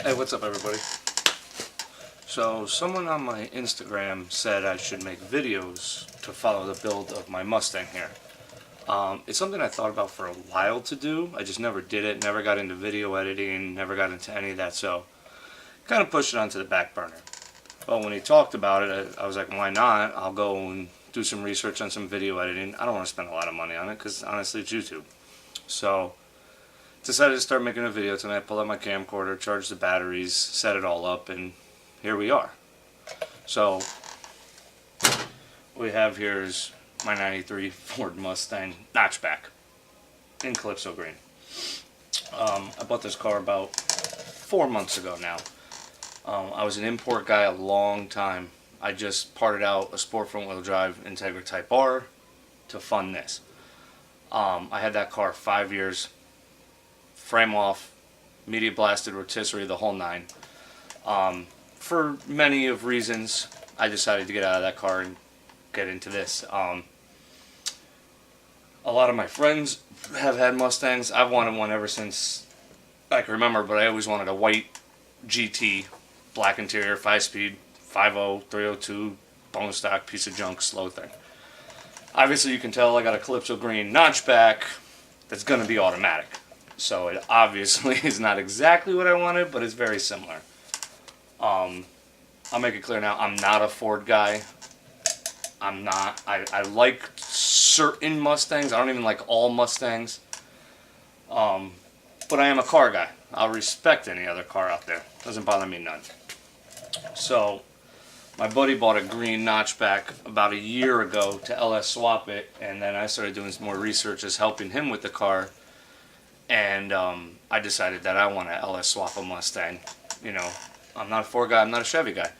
Hey, what's up everybody? So someone on my Instagram said I should make videos to follow the build of my Mustang here. It's something I thought about for a while to do. I just never did it, never got into video editing, never got into any of that, so kind of pushed it onto the back burner. But when he talked about it, I was like, why not? I'll go and do some research on some video editing. I don't want to spend a lot of money on it because honestly it's YouTube. So decided to start making a video tonight. Pulled out my camcorder, charged the batteries, set it all up, and here we are. So what we have here is my 93 Ford Mustang notchback in Calypso green. I bought this car about 4 months ago now. I was an import guy a long time. I just parted out a sport front wheel drive Integra Type R to fund this. I had that car 5 years, frame off, media blasted, rotisserie, the whole nine. For many of reasons, I decided to get out of that car and get into this. A lot of my friends have had Mustangs. I've wanted one ever since I can remember, but I always wanted a white GT, black interior, 5-speed, 5.0, 302, bone stock, piece of junk, slow thing. Obviously you can tell I got a Calypso green notchback that's going to be automatic. So it obviously is not exactly what I wanted, but it's very similar. I'll make it clear now, I'm not a Ford guy. I'm not. I like certain Mustangs. I don't even like all Mustangs. But I am a car guy. I'll respect any other car out there. Doesn't bother me none. So my buddy bought a green notchback about a year ago to LS swap it, and then I started doing some more research as helping him with the car, and I decided that I want to LS swap a Mustang. You know, I'm not a Ford guy, I'm not a Chevy guy,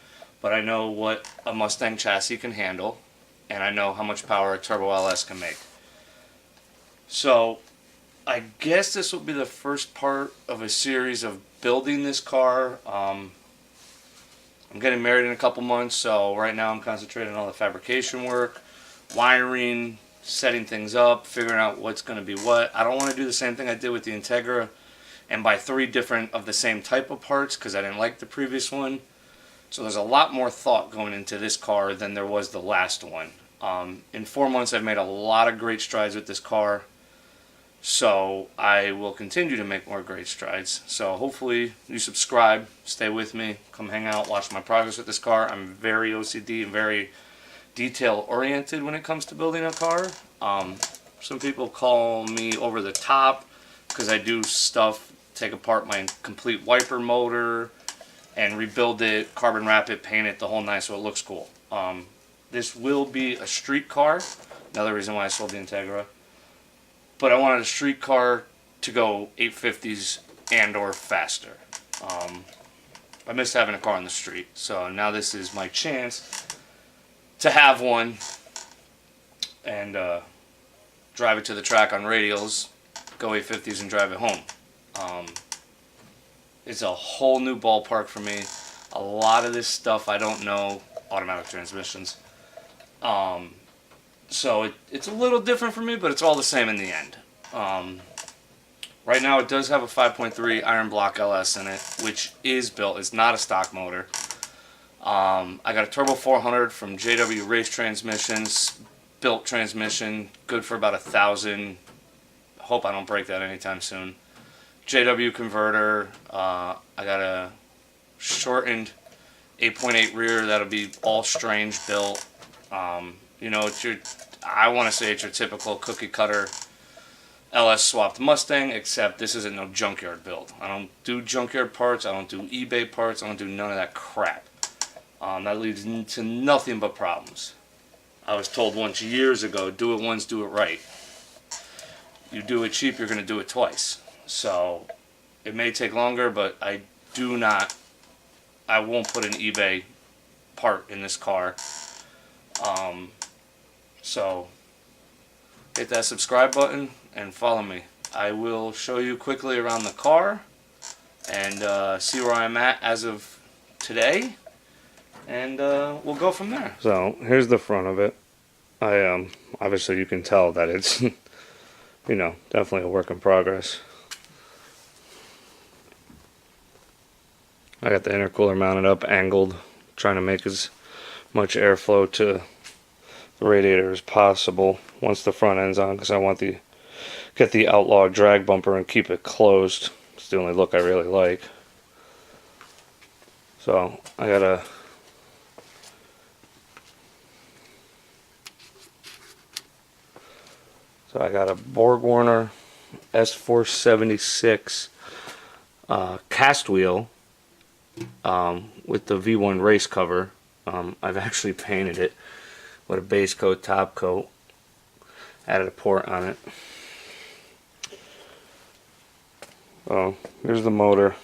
but I know what a Mustang chassis can handle, and I know how much power a Turbo LS can make. So I guess this will be the first part of a series of building this car. I'm getting married in a couple months, so right now I'm concentrating on all the fabrication work, wiring, setting things up, figuring out what's going to be what. I don't want to do the same thing I did with the Integra and buy 3 different of the same type of parts because I didn't like the previous one. So there's a lot more thought going into this car than there was the last one. In 4 months I've made a lot of great strides with this car. So I will continue to make more great strides. So hopefully you subscribe, stay with me, come hang out, watch my progress with this car. I'm very OCD and very detail oriented when it comes to building a car. Some people call me over the top because I do stuff, take apart my complete wiper motor and rebuild it, carbon wrap it, paint it, the whole nine so it looks cool. This will be a street car, another reason why I sold the Integra. But I wanted a street car to go 850s and or faster. I missed having a car on the street, so now this is my chance to have one and drive it to the track on radials, go 850s and drive it home. It's a whole new ballpark for me. A lot of this stuff I don't know, automatic transmissions. So it's a little different for me, but it's all the same in the end. Right now it does have a 5.3 iron block LS in it, which is built. It's not a stock motor. I got a Turbo 400 from JW Race Transmissions, built transmission, good for about 1,000. Hope I don't break that anytime soon. JW converter. I got a shortened 8.8 rear that'll be all strange built. You know, I want to say it's your typical cookie cutter LS swapped Mustang, except this isn't no junkyard build. I don't do junkyard parts, I don't do eBay parts, I don't do none of that crap. That leads to nothing but problems. I was told once years ago, do it once, do it right. You do it cheap, you're going to do it twice. So it may take longer, but I won't put an eBay part in this car. So hit that subscribe button and follow me. I will show you quickly around the car and see where I'm at as of today, and we'll go from there. So here's the front of it. Obviously you can tell that it's you know, definitely a work in progress. I got the intercooler mounted up, angled, trying to make as much airflow to the radiator as possible once the front end's on, because I want to get the Outlaw drag bumper and keep it closed. It's the only look I really like. So I got a Borg Warner S476 cast wheel with the V1 race cover. I've actually painted it with a base coat, top coat, added a port on it. Here's the motor.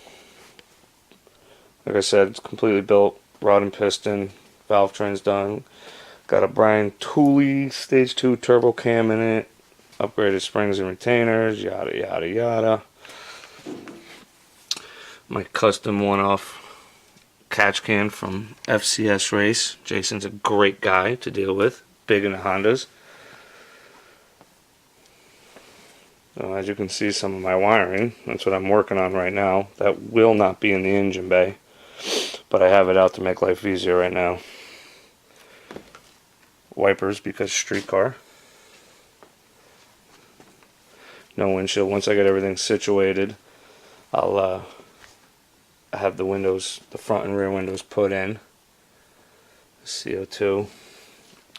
Like I said, it's completely built, rod and piston, valve train's done. Got a Brian Tooley Stage 2 turbo cam in it, upgraded springs and retainers, yada yada yada. My custom one-off catch can from FCS Race. Jason's a great guy to deal with, big into Hondas. So as you can see, some of my wiring, that's what I'm working on right now. That will not be in the engine bay, but I have it out to make life easier right now. Wipers because street car. No windshield. Once I get everything situated, I'll have the windows, the front and rear windows put in. CO2.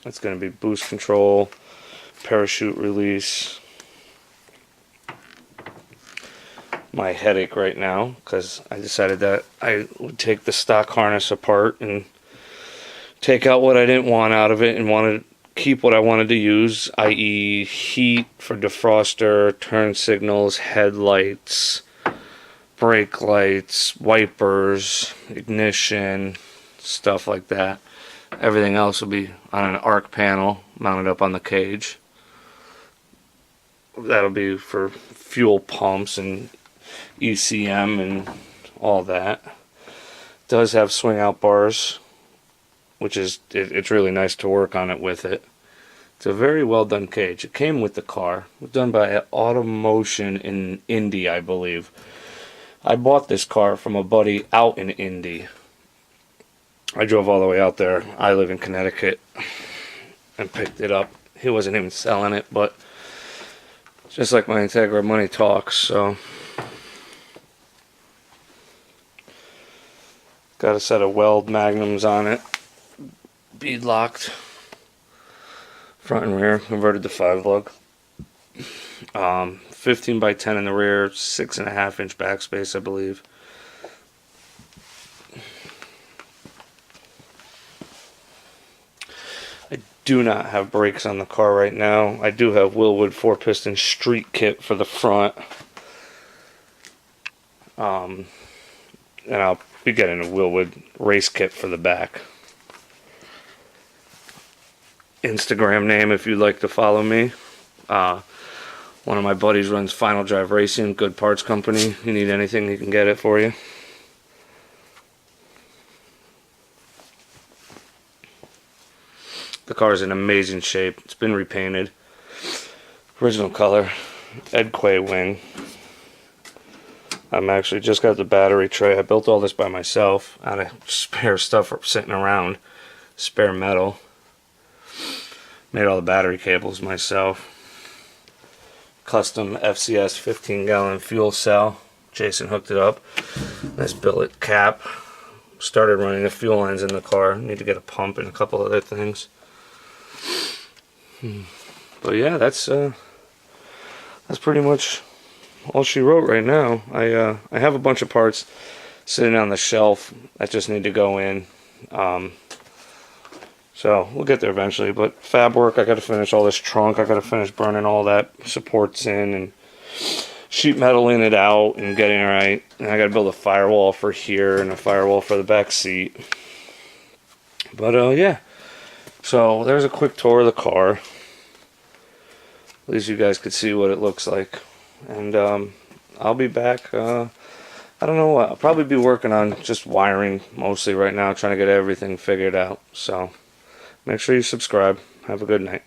It's going to be boost control, parachute release. My headache right now, because I decided that I would take the stock harness apart and take out what I didn't want out of it and wanted to keep what I wanted to use, i.e. heat for defroster, turn signals, headlights, brake lights, wipers, ignition, stuff like that. Everything else will be on an arc panel mounted up on the cage. That'll be for fuel pumps and ECM and all that. It does have swing out bars, which is it's really nice to work on it with it. It's a very well done cage. It came with the car. It was done by Automotion in Indy, I believe. I bought this car from a buddy out in Indy. I drove all the way out there. I live in Connecticut and picked it up. He wasn't even selling it, but just like my Integra, money talks. So got a set of weld magnums on it, bead locked, front and rear, converted to 5-lug. 15 by 10 in the rear, 6.5 inch backspace, I believe. I do not have brakes on the car right now. I do have Willwood 4-piston street kit for the front. And I'll be getting a Willwood race kit for the back. Instagram name if you'd like to follow me. One of my buddies runs Final Drive Racing, good parts company. You need anything, he can get it for you. The car is in amazing shape. It's been repainted. Original color, Ed Quay wing. I'm actually just got the battery tray. I built all this by myself out of spare stuff sitting around, spare metal. Made all the battery cables myself. Custom FCS 15-gallon fuel cell. Jason hooked it up. Nice billet cap. Started running the fuel lines in the car. Need to get a pump and a couple other things. But yeah, that's pretty much all she wrote right now. I have a bunch of parts sitting on the shelf that just need to go in. So we'll get there eventually. But fab work, I got to finish all this trunk. I got to finish burning all that supports in and sheet metaling it out and getting it right. And I got to build a firewall for here and a firewall for the back seat. But yeah. So there's a quick tour of the car. At least you guys could see what it looks like. And I'll be back. I don't know what. I'll probably be working on just wiring mostly right now, trying to get everything figured out. So make sure you subscribe. Have a good night.